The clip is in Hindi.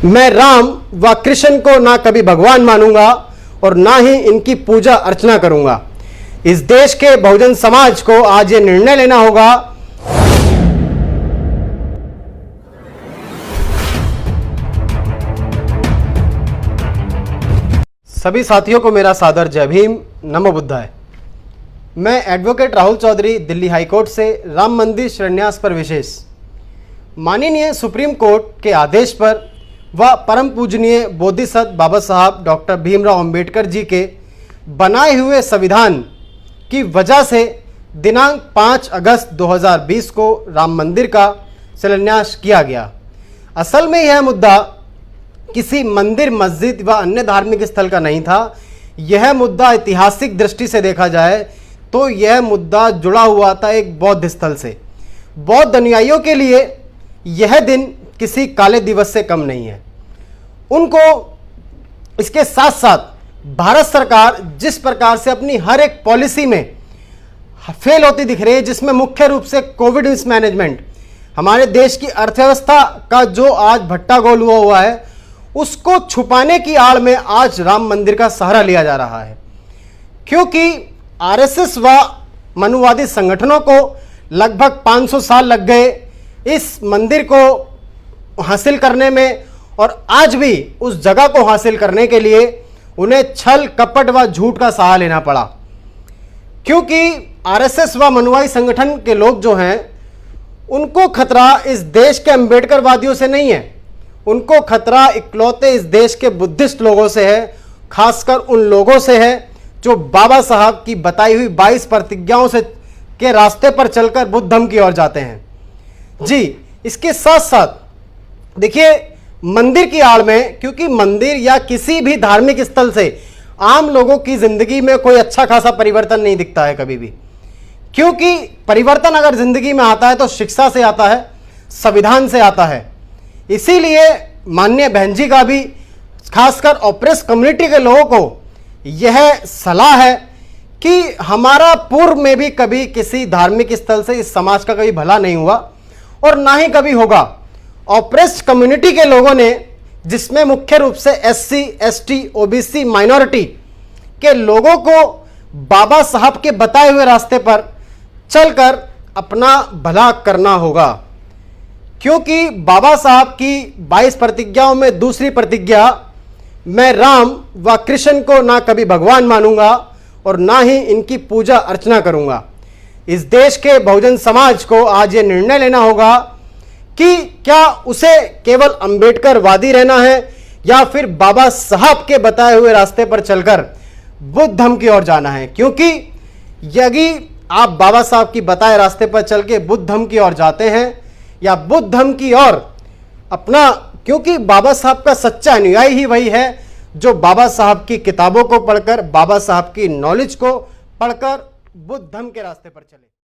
मैं राम व कृष्ण को ना कभी भगवान मानूंगा और ना ही इनकी पूजा अर्चना करूंगा। इस देश के बहुजन समाज को आज ये निर्णय लेना होगा। सभी साथियों को मेरा सादर जय भीम, नमो बुद्धाय। मैं एडवोकेट राहुल चौधरी दिल्ली हाईकोर्ट से राम मंदिर शिलान्यास पर विशेष माननीय सुप्रीम कोर्ट के आदेश पर व परम पूजनीय बोधिसत्व बाबा साहब डॉक्टर भीमराव अंबेडकर जी के बनाए हुए संविधान की वजह से दिनांक 5 अगस्त 2020 को राम मंदिर का शिलान्यास किया गया। असल में यह मुद्दा किसी मंदिर, मस्जिद व अन्य धार्मिक स्थल का नहीं था। यह मुद्दा ऐतिहासिक दृष्टि से देखा जाए तो यह मुद्दा जुड़ा हुआ था एक बौद्ध स्थल से। बौद्ध अनुयायियों के लिए यह दिन किसी काले दिवस से कम नहीं है। उनको इसके साथ साथ भारत सरकार जिस प्रकार से अपनी हर एक पॉलिसी में फेल होती दिख रही है, जिसमें मुख्य रूप से कोविड मिसमैनेजमेंट, हमारे देश की अर्थव्यवस्था का जो आज भट्टागोल हुआ है, उसको छुपाने की आड़ में आज राम मंदिर का सहारा लिया जा रहा है। क्योंकि आरएसएस व मनुवादी संगठनों को लगभग 500 साल लग गए इस मंदिर को हासिल करने में, और आज भी उस जगह को हासिल करने के लिए उन्हें छल कपट व झूठ का सहारा लेना पड़ा। क्योंकि आरएसएस व मनुवादी संगठन के लोग जो हैं, उनको खतरा इस देश के अंबेडकरवादियों से नहीं है, उनको खतरा इकलौते इस देश के बुद्धिस्ट लोगों से है, खासकर उन लोगों से है जो बाबा साहब की बताई हुई 22 प्रतिज्ञाओं से के रास्ते पर चलकर बुद्ध धर्म की ओर जाते हैं। जी, इसके साथ साथ देखिए, मंदिर की आड़ में, क्योंकि मंदिर या किसी भी धार्मिक स्थल से आम लोगों की जिंदगी में कोई अच्छा खासा परिवर्तन नहीं दिखता है कभी भी। क्योंकि परिवर्तन अगर जिंदगी में आता है तो शिक्षा से आता है, संविधान से आता है। इसीलिए माननीय बहन जी का भी खासकर ऑप्रेस कम्युनिटी के लोगों को यह सलाह है कि हमारा पूर्व में भी कभी किसी धार्मिक स्थल से इस समाज का कभी भला नहीं हुआ और ना ही कभी होगा। ऑप्रेस्ड कम्युनिटी के लोगों ने, जिसमें मुख्य रूप से एससी, एसटी, ओबीसी माइनॉरिटी के लोगों को बाबा साहब के बताए हुए रास्ते पर चलकर अपना भला करना होगा। क्योंकि बाबा साहब की 22 प्रतिज्ञाओं में दूसरी प्रतिज्ञा, मैं राम व कृष्ण को ना कभी भगवान मानूंगा और ना ही इनकी पूजा अर्चना करूंगा। इस देश के बहुजन समाज को आज ये निर्णय लेना होगा कि क्या उसे केवल अंबेडकरवादी रहना है या फिर बाबा साहब के बताए हुए रास्ते पर चलकर बुद्ध धर्म की ओर जाना है। क्योंकि यदि आप बाबा साहब की बताए रास्ते पर चल के बुद्ध धर्म की ओर जाते हैं या बुद्ध धर्म की ओर अपना, क्योंकि बाबा साहब का सच्चा अनुयायी ही वही है जो बाबा साहब की किताबों को पढ़कर, बाबा साहब की नॉलेज को पढ़कर बुद्ध धर्म के रास्ते पर चले।